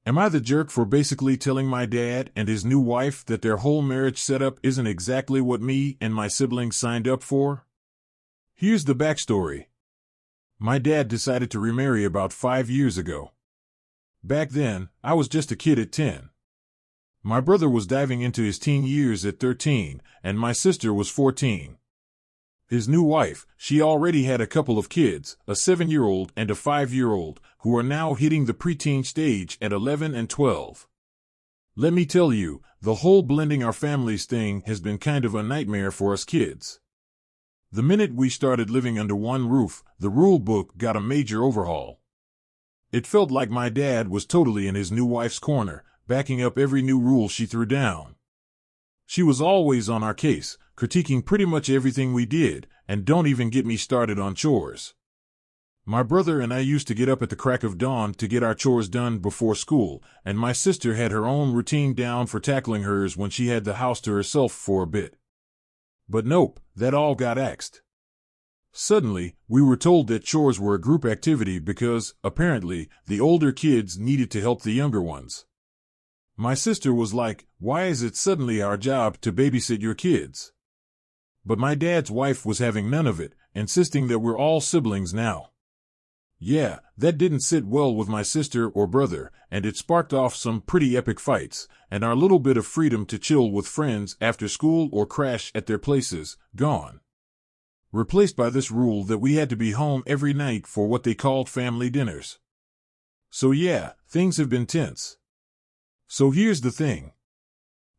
Am I the jerk for basically telling my dad and his new wife that their whole marriage setup isn't exactly what me and my siblings signed up for? Here's the backstory. My dad decided to remarry about 5 years ago. Back then, I was just a kid at 10. My brother was diving into his teen years at 13, and my sister was 14. His new wife, she already had a couple of kids, a 7-year-old and a 5-year-old, who are now hitting the preteen stage at 11 and 12. Let me tell you, the whole blending our families thing has been kind of a nightmare for us kids. The minute we started living under one roof, the rule book got a major overhaul. It felt like my dad was totally in his new wife's corner, backing up every new rule she threw down. She was always on our case, critiquing pretty much everything we did, and don't even get me started on chores. My brother and I used to get up at the crack of dawn to get our chores done before school, and my sister had her own routine down for tackling hers when she had the house to herself for a bit. But nope, that all got axed. Suddenly, we were told that chores were a group activity because, apparently, the older kids needed to help the younger ones. My sister was like, "Why is it suddenly our job to babysit your kids?" But my dad's wife was having none of it, insisting that we're all siblings now. Yeah, that didn't sit well with my sister or brother, and it sparked off some pretty epic fights, and our little bit of freedom to chill with friends after school or crash at their places, gone. Replaced by this rule that we had to be home every night for what they called family dinners. So yeah, things have been tense. So here's the thing.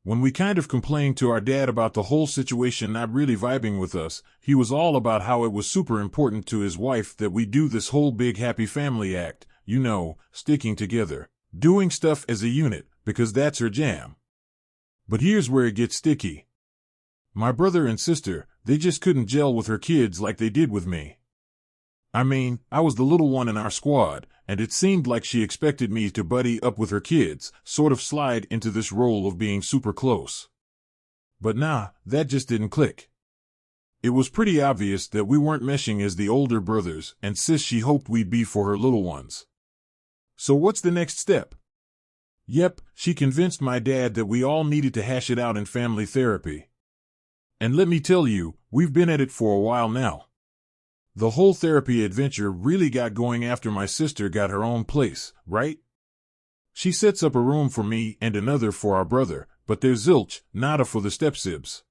When we kind of complained to our dad about the whole situation not really vibing with us, he was all about how it was super important to his wife that we do this whole big happy family act, you know, sticking together, doing stuff as a unit, because that's her jam. But here's where it gets sticky. My brother and sister, they just couldn't gel with her kids like they did with me. I mean, I was the little one in our squad, and it seemed like she expected me to buddy up with her kids, sort of slide into this role of being super close. But nah, that just didn't click. It was pretty obvious that we weren't meshing as the older brothers, and sis she hoped we'd be for her little ones. So what's the next step? Yep, she convinced my dad that we all needed to hash it out in family therapy. And let me tell you, we've been at it for a while now. The whole therapy adventure really got going after my sister got her own place, right? She sets up a room for me and another for our brother, but there's zilch, nada for the stepsibs.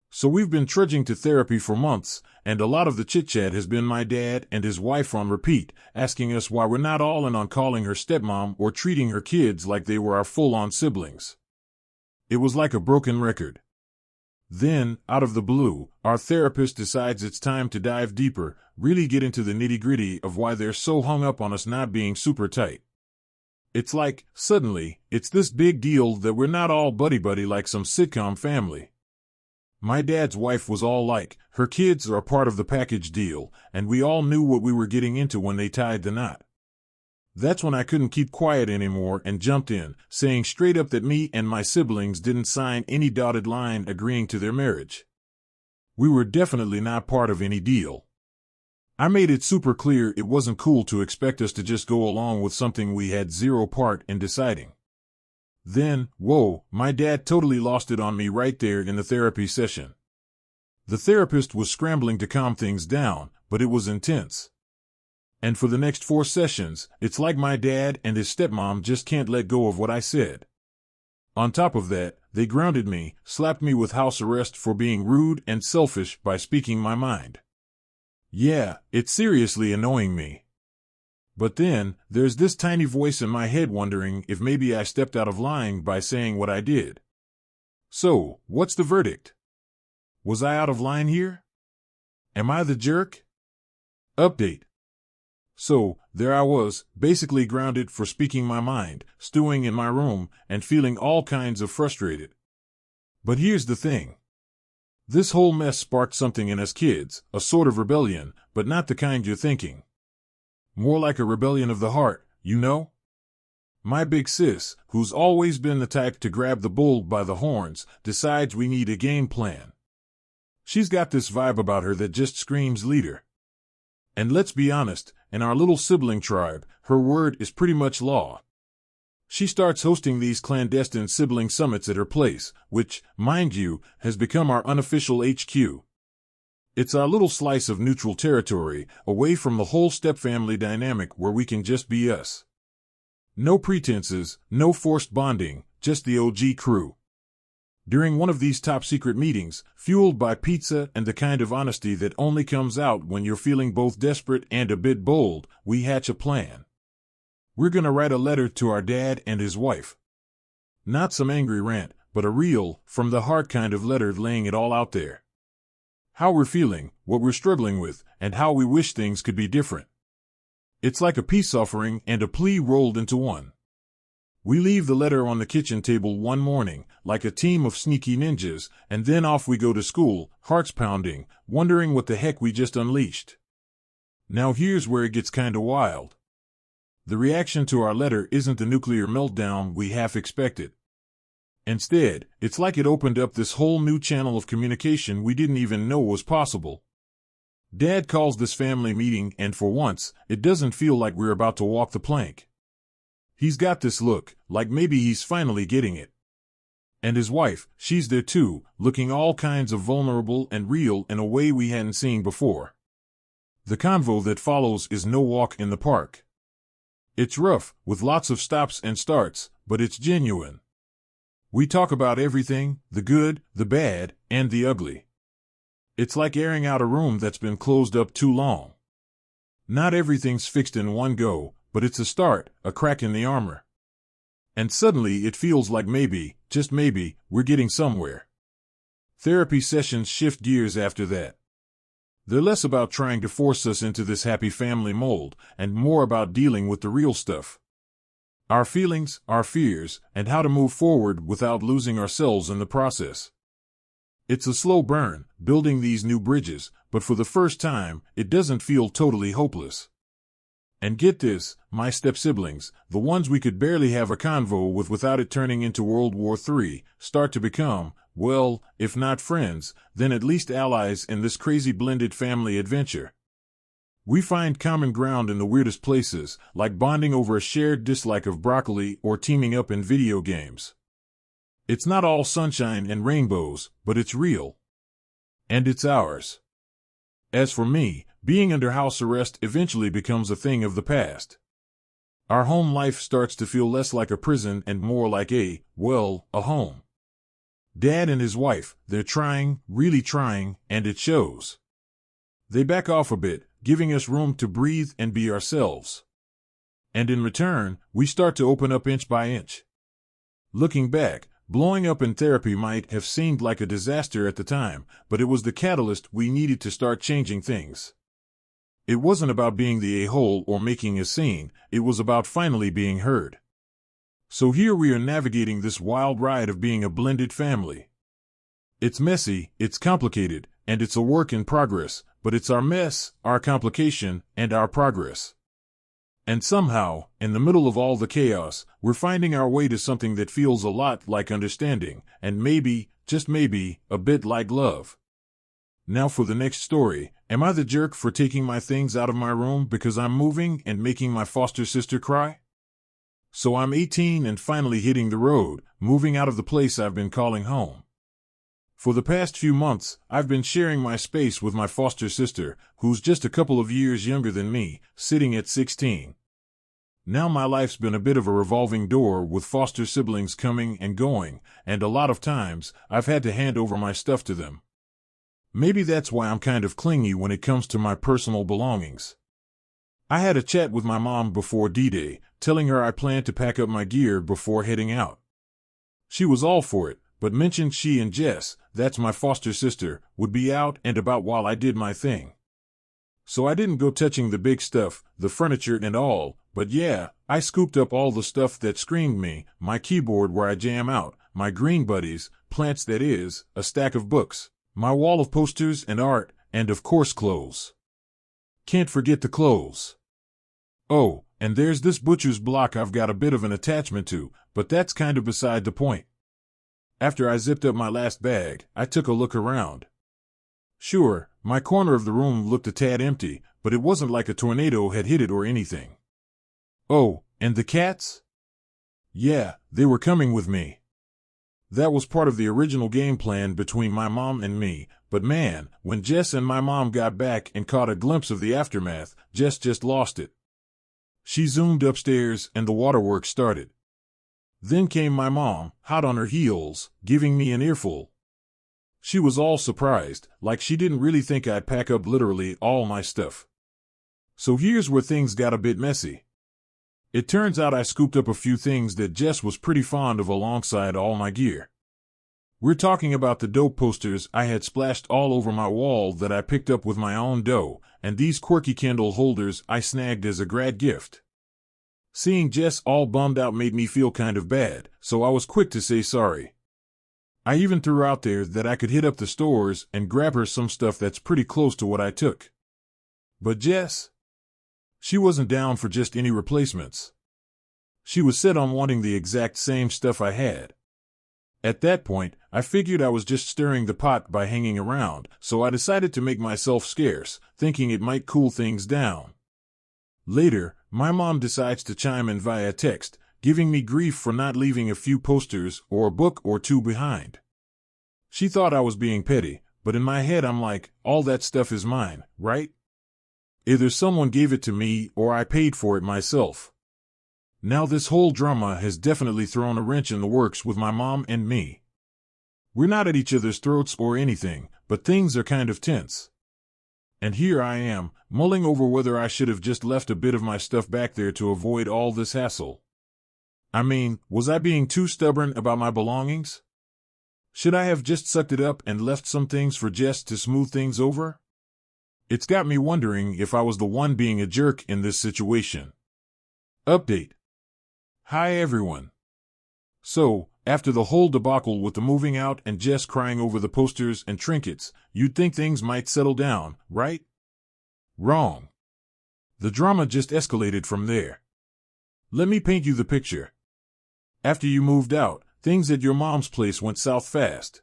So we've been trudging to therapy for months, and a lot of the chit-chat has been my dad and his wife on repeat, asking us why we're not all in on calling her stepmom or treating her kids like they were our full-on siblings. It was like a broken record. Then, out of the blue, our therapist decides it's time to dive deeper, really get into the nitty-gritty of why they're so hung up on us not being super tight. It's like, suddenly, it's this big deal that we're not all buddy-buddy like some sitcom family. My dad's wife was all like, her kids are a part of the package deal, and we all knew what we were getting into when they tied the knot. That's when I couldn't keep quiet anymore and jumped in, saying straight up that me and my siblings didn't sign any dotted line agreeing to their marriage. We were definitely not part of any deal. I made it super clear it wasn't cool to expect us to just go along with something we had zero part in deciding. Then, whoa, my dad totally lost it on me right there in the therapy session. The therapist was scrambling to calm things down, but it was intense. And for the next 4 sessions, it's like my dad and his stepmom just can't let go of what I said. On top of that, they grounded me, slapped me with house arrest for being rude and selfish by speaking my mind. Yeah, it's seriously annoying me. But then, there's this tiny voice in my head wondering if maybe I stepped out of line by saying what I did. So, what's the verdict? Was I out of line here? Am I the jerk? Update. So, there I was, basically grounded for speaking my mind, stewing in my room, and feeling all kinds of frustrated. But here's the thing. This whole mess sparked something in us kids, a sort of rebellion, but not the kind you're thinking. More like a rebellion of the heart, you know? My big sis, who's always been the type to grab the bull by the horns, decides we need a game plan. She's got this vibe about her that just screams leader. And let's be honest, in our little sibling tribe, her word is pretty much law. She starts hosting these clandestine sibling summits at her place, which, mind you, has become our unofficial HQ. It's our little slice of neutral territory, away from the whole stepfamily dynamic where we can just be us. No pretenses, no forced bonding, just the OG crew. During one of these top-secret meetings, fueled by pizza and the kind of honesty that only comes out when you're feeling both desperate and a bit bold, we hatch a plan. We're gonna write a letter to our dad and his wife. Not some angry rant, but a real, from-the-heart kind of letter laying it all out there. How we're feeling, what we're struggling with, and how we wish things could be different. It's like a peace offering and a plea rolled into one. We leave the letter on the kitchen table one morning, like a team of sneaky ninjas, and then off we go to school, hearts pounding, wondering what the heck we just unleashed. Now here's where it gets kinda wild. The reaction to our letter isn't the nuclear meltdown we half expected. Instead, it's like it opened up this whole new channel of communication we didn't even know was possible. Dad calls this family meeting, and for once, it doesn't feel like we're about to walk the plank. He's got this look, like maybe he's finally getting it. And his wife, she's there too, looking all kinds of vulnerable and real in a way we hadn't seen before. The convo that follows is no walk in the park. It's rough, with lots of stops and starts, but it's genuine. We talk about everything, the good, the bad, and the ugly. It's like airing out a room that's been closed up too long. Not everything's fixed in one go, but it's a start, a crack in the armor. And suddenly it feels like maybe, just maybe, we're getting somewhere. Therapy sessions shift gears after that. They're less about trying to force us into this happy family mold, and more about dealing with the real stuff. Our feelings, our fears, and how to move forward without losing ourselves in the process. It's a slow burn, building these new bridges, but for the first time, it doesn't feel totally hopeless. And get this, my step-siblings, the ones we could barely have a convo with without it turning into World War III, start to become, well, if not friends, then at least allies in this crazy blended family adventure. We find common ground in the weirdest places, like bonding over a shared dislike of broccoli or teaming up in video games. It's not all sunshine and rainbows, but it's real. And it's ours. As for me, being under house arrest eventually becomes a thing of the past. Our home life starts to feel less like a prison and more like a home. Dad and his wife, they're trying, really trying, and it shows. They back off a bit, giving us room to breathe and be ourselves. And in return, we start to open up inch by inch. Looking back, blowing up in therapy might have seemed like a disaster at the time, but it was the catalyst we needed to start changing things. It wasn't about being the a-hole or making a scene, it was about finally being heard. So here we are navigating this wild ride of being a blended family. It's messy, it's complicated, and it's a work in progress, but it's our mess, our complication, and our progress. And somehow, in the middle of all the chaos, we're finding our way to something that feels a lot like understanding, and maybe, just maybe, a bit like love. Now for the next story. Am I the jerk for taking my things out of my room because I'm moving and making my foster sister cry? So I'm 18 and finally hitting the road, moving out of the place I've been calling home. For the past few months, I've been sharing my space with my foster sister, who's just a couple of years younger than me, sitting at 16. Now my life's been a bit of a revolving door with foster siblings coming and going, and a lot of times, I've had to hand over my stuff to them. Maybe that's why I'm kind of clingy when it comes to my personal belongings. I had a chat with my mom before D-Day, telling her I planned to pack up my gear before heading out. She was all for it, but mentioned she and Jess, that's my foster sister, would be out and about while I did my thing. So I didn't go touching the big stuff, the furniture and all, but yeah, I scooped up all the stuff that screamed me, my keyboard where I jam out, my green buddies, plants that is, a stack of books, my wall of posters and art, and of course clothes. Can't forget the clothes. Oh, and there's this butcher's block I've got a bit of an attachment to, but that's kind of beside the point. After I zipped up my last bag, I took a look around. Sure, my corner of the room looked a tad empty, but it wasn't like a tornado had hit it or anything. Oh, and the cats? Yeah, they were coming with me. That was part of the original game plan between my mom and me, but man, when Jess and my mom got back and caught a glimpse of the aftermath, Jess just lost it. She zoomed upstairs and the waterworks started. Then came my mom, hot on her heels, giving me an earful. She was all surprised, like she didn't really think I'd pack up literally all my stuff. So here's where things got a bit messy. It turns out I scooped up a few things that Jess was pretty fond of alongside all my gear. We're talking about the dough posters I had splashed all over my wall that I picked up with my own dough, and these quirky candle holders I snagged as a grad gift. Seeing Jess all bummed out made me feel kind of bad, so I was quick to say sorry. I even threw out there that I could hit up the stores and grab her some stuff that's pretty close to what I took. But Jess? She wasn't down for just any replacements. She was set on wanting the exact same stuff I had. At that point, I figured I was just stirring the pot by hanging around, so I decided to make myself scarce, thinking it might cool things down. Later, my mom decides to chime in via text, giving me grief for not leaving a few posters or a book or two behind. She thought I was being petty, but in my head I'm like, all that stuff is mine, right? Either someone gave it to me or I paid for it myself. Now this whole drama has definitely thrown a wrench in the works with my mom and me. We're not at each other's throats or anything, but things are kind of tense. And here I am, mulling over whether I should have just left a bit of my stuff back there to avoid all this hassle. I mean, was I being too stubborn about my belongings? Should I have just sucked it up and left some things for Jess to smooth things over? It's got me wondering if I was the one being a jerk in this situation. Update. Hi everyone. So, after the whole debacle with the moving out and Jess crying over the posters and trinkets, you'd think things might settle down, right? Wrong. The drama just escalated from there. Let me paint you the picture. After you moved out, things at your mom's place went south fast.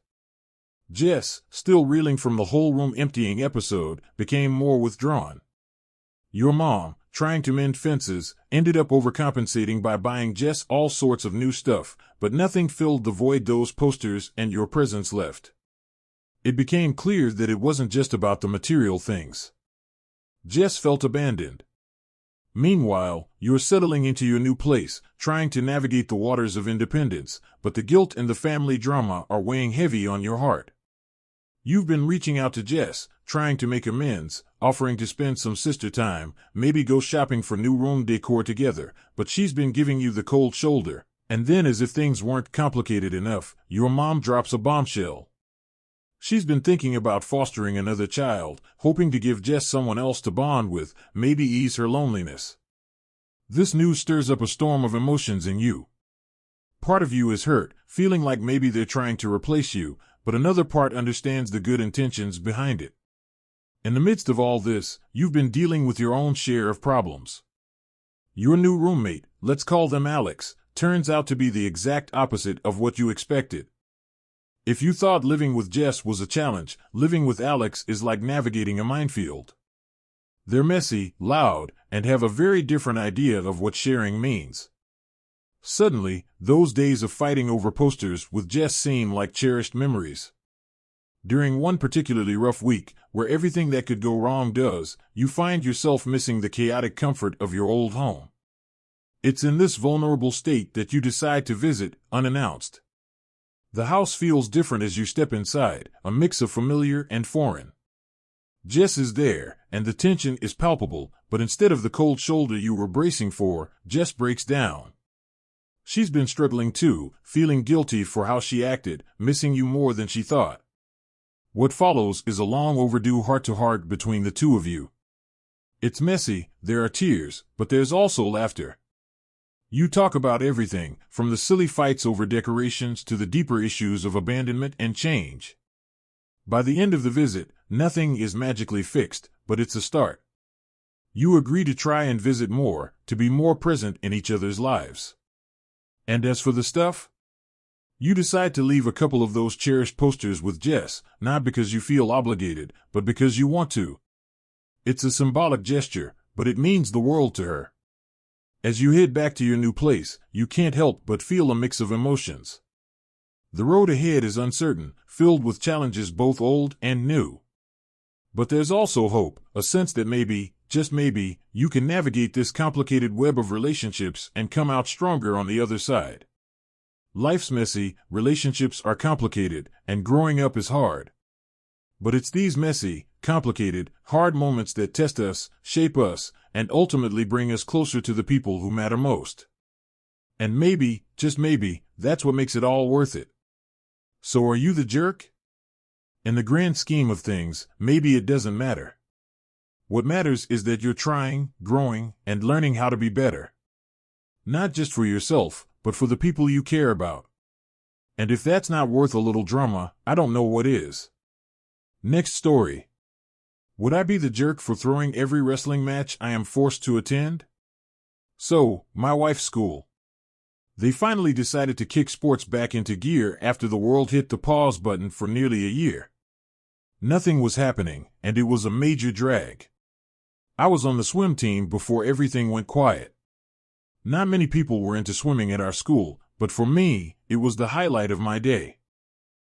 Jess, still reeling from the whole room emptying episode, became more withdrawn. Your mom, trying to mend fences, ended up overcompensating by buying Jess all sorts of new stuff, but nothing filled the void those posters and your presence left. It became clear that it wasn't just about the material things. Jess felt abandoned. Meanwhile, you're settling into your new place, trying to navigate the waters of independence, but the guilt and the family drama are weighing heavy on your heart. You've been reaching out to Jess, trying to make amends, offering to spend some sister time, maybe go shopping for new room decor together, but she's been giving you the cold shoulder. And then, as if things weren't complicated enough, your mom drops a bombshell. She's been thinking about fostering another child, hoping to give Jess someone else to bond with, maybe ease her loneliness. This news stirs up a storm of emotions in you. Part of you is hurt, feeling like maybe they're trying to replace you, but another part understands the good intentions behind it. In the midst of all this, you've been dealing with your own share of problems. Your new roommate, let's call them Alex, turns out to be the exact opposite of what you expected. If you thought living with Jess was a challenge, living with Alex is like navigating a minefield. They're messy, loud, and have a very different idea of what sharing means. Suddenly, those days of fighting over posters with Jess seem like cherished memories. During one particularly rough week, where everything that could go wrong does, you find yourself missing the chaotic comfort of your old home. It's in this vulnerable state that you decide to visit, unannounced. The house feels different as you step inside, a mix of familiar and foreign. Jess is there, and the tension is palpable, but instead of the cold shoulder you were bracing for, Jess breaks down. She's been struggling too, feeling guilty for how she acted, missing you more than she thought. What follows is a long overdue heart-to-heart between the two of you. It's messy, there are tears, but there's also laughter. You talk about everything, from the silly fights over decorations to the deeper issues of abandonment and change. By the end of the visit, nothing is magically fixed, but it's a start. You agree to try and visit more, to be more present in each other's lives. And as for the stuff? You decide to leave a couple of those cherished posters with Jess, not because you feel obligated, but because you want to. It's a symbolic gesture, but it means the world to her. As you head back to your new place, you can't help but feel a mix of emotions. The road ahead is uncertain, filled with challenges both old and new. But there's also hope, a sense that maybe, just maybe, you can navigate this complicated web of relationships and come out stronger on the other side. Life's messy, relationships are complicated, and growing up is hard. But it's these messy, complicated, hard moments that test us, shape us, and ultimately bring us closer to the people who matter most. And maybe, just maybe, that's what makes it all worth it. So are you the jerk? In the grand scheme of things, maybe it doesn't matter. What matters is that you're trying, growing, and learning how to be better. Not just for yourself, but for the people you care about. And if that's not worth a little drama, I don't know what is. Next story. Would I be the jerk for throwing every wrestling match I am forced to attend? So, my wife's school. They finally decided to kick sports back into gear after the world hit the pause button for nearly a year. Nothing was happening, and it was a major drag. I was on the swim team before everything went quiet. Not many people were into swimming at our school, but for me, it was the highlight of my day.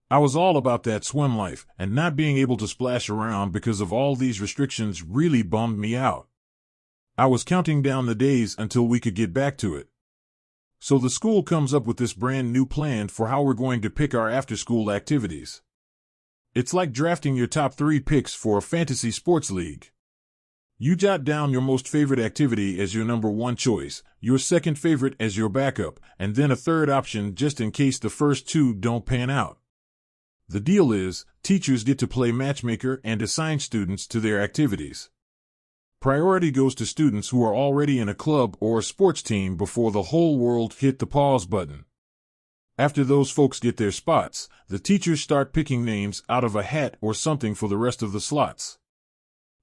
I was all about that swim life, and not being able to splash around because of all these restrictions really bummed me out. I was counting down the days until we could get back to it. So the school comes up with this brand new plan for how we're going to pick our after-school activities. It's like drafting your top 3 picks for a fantasy sports league. You jot down your most favorite activity as your number 1 choice, your second favorite as your backup, and then a third option just in case the first 2 don't pan out. The deal is, teachers get to play matchmaker and assign students to their activities. Priority goes to students who are already in a club or a sports team before the whole world hit the pause button. After those folks get their spots, the teachers start picking names out of a hat or something for the rest of the slots.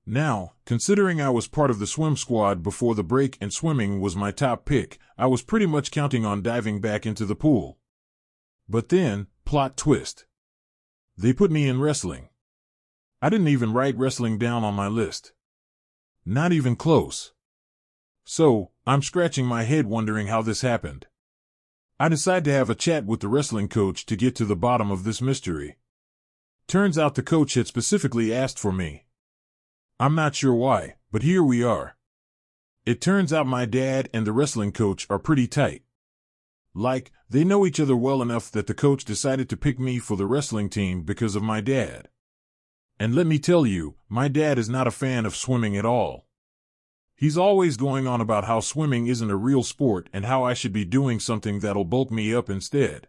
Now, considering I was part of the swim squad before the break and swimming was my top pick, I was pretty much counting on diving back into the pool. But then, plot twist. They put me in wrestling. I didn't even write wrestling down on my list. Not even close. So, I'm scratching my head wondering how this happened. I decide to have a chat with the wrestling coach to get to the bottom of this mystery. Turns out the coach had specifically asked for me. I'm not sure why, but here we are. It turns out my dad and the wrestling coach are pretty tight. Like, they know each other well enough that the coach decided to pick me for the wrestling team because of my dad. And let me tell you, my dad is not a fan of swimming at all. He's always going on about how swimming isn't a real sport and how I should be doing something that'll bulk me up instead.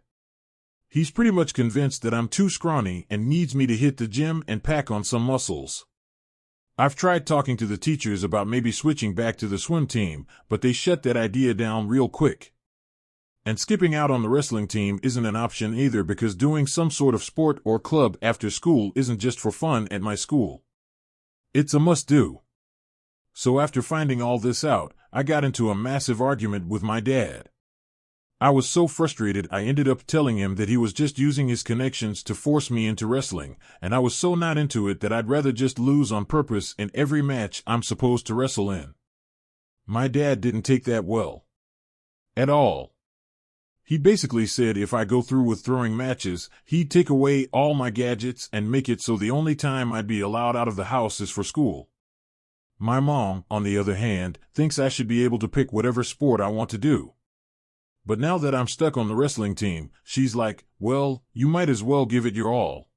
He's pretty much convinced that I'm too scrawny and needs me to hit the gym and pack on some muscles. I've tried talking to the teachers about maybe switching back to the swim team, but they shut that idea down real quick. And skipping out on the wrestling team isn't an option either because doing some sort of sport or club after school isn't just for fun at my school. It's a must-do. So after finding all this out, I got into a massive argument with my dad. I was so frustrated I ended up telling him that he was just using his connections to force me into wrestling, and I was so not into it that I'd rather just lose on purpose in every match I'm supposed to wrestle in. My dad didn't take that well. At all. He basically said if I go through with throwing matches, he'd take away all my gadgets and make it so the only time I'd be allowed out of the house is for school. My mom, on the other hand, thinks I should be able to pick whatever sport I want to do. But now that I'm stuck on the wrestling team, she's like, well, you might as well give it your all.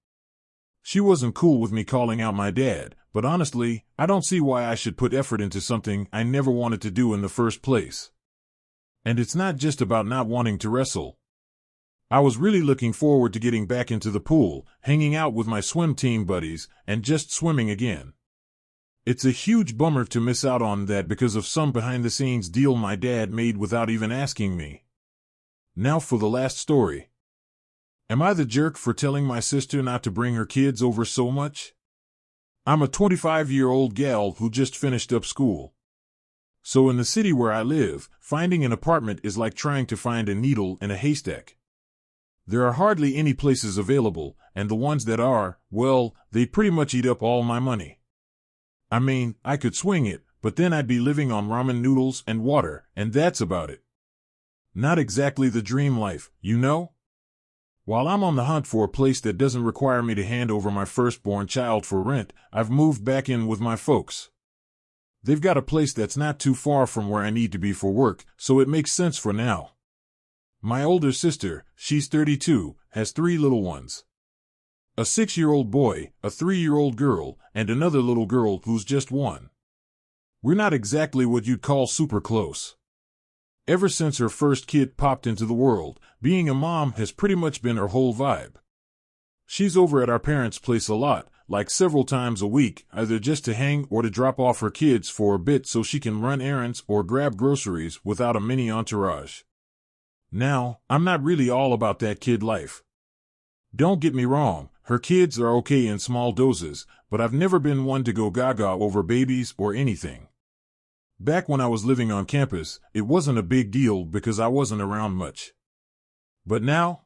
She wasn't cool with me calling out my dad, but honestly, I don't see why I should put effort into something I never wanted to do in the first place. And it's not just about not wanting to wrestle. I was really looking forward to getting back into the pool, hanging out with my swim team buddies, and just swimming again. It's a huge bummer to miss out on that because of some behind-the-scenes deal my dad made without even asking me. Now for the last story. Am I the jerk for telling my sister not to bring her kids over so much? I'm a 25-year-old gal who just finished up school. So in the city where I live, finding an apartment is like trying to find a needle in a haystack. There are hardly any places available, and the ones that are, well, they pretty much eat up all my money. I mean, I could swing it, but then I'd be living on ramen noodles and water, and that's about it. Not exactly the dream life, you know? While I'm on the hunt for a place that doesn't require me to hand over my firstborn child for rent, I've moved back in with my folks. They've got a place that's not too far from where I need to be for work, so it makes sense for now. My older sister, she's 32, has 3 little ones. A 6-year-old boy, a 3-year-old girl, and another little girl who's just 1. We're not exactly what you'd call super close. Ever since her first kid popped into the world, being a mom has pretty much been her whole vibe. She's over at our parents' place a lot, like several times a week, either just to hang or to drop off her kids for a bit so she can run errands or grab groceries without a mini entourage. Now, I'm not really all about that kid life. Don't get me wrong, her kids are okay in small doses, but I've never been one to go gaga over babies or anything. Back when I was living on campus, it wasn't a big deal because I wasn't around much. But now,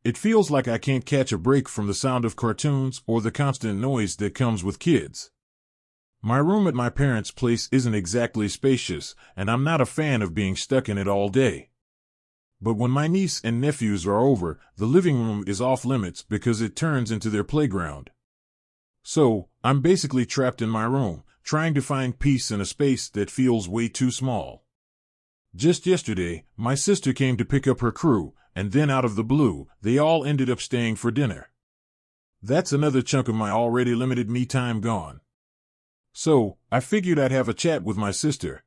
it feels like I can't catch a break from the sound of cartoons or the constant noise that comes with kids. My room at my parents' place isn't exactly spacious, and I'm not a fan of being stuck in it all day. But when my niece and nephews are over, the living room is off limits because it turns into their playground. So, I'm basically trapped in my room, trying to find peace in a space that feels way too small. Just yesterday, my sister came to pick up her crew, and then out of the blue, they all ended up staying for dinner. That's another chunk of my already limited me time gone. So, I figured I'd have a chat with my sister.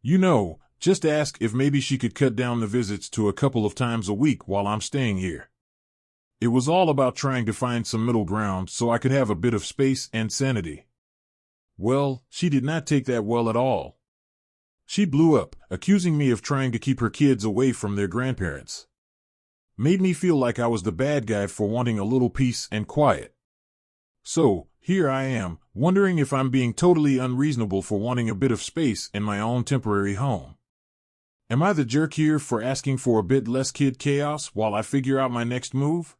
You know, just ask if maybe she could cut down the visits to a couple of times a week while I'm staying here. It was all about trying to find some middle ground so I could have a bit of space and sanity. Well, she did not take that well at all. She blew up, accusing me of trying to keep her kids away from their grandparents. Made me feel like I was the bad guy for wanting a little peace and quiet. So, here I am, wondering if I'm being totally unreasonable for wanting a bit of space in my own temporary home. Am I the jerk here for asking for a bit less kid chaos while I figure out my next move?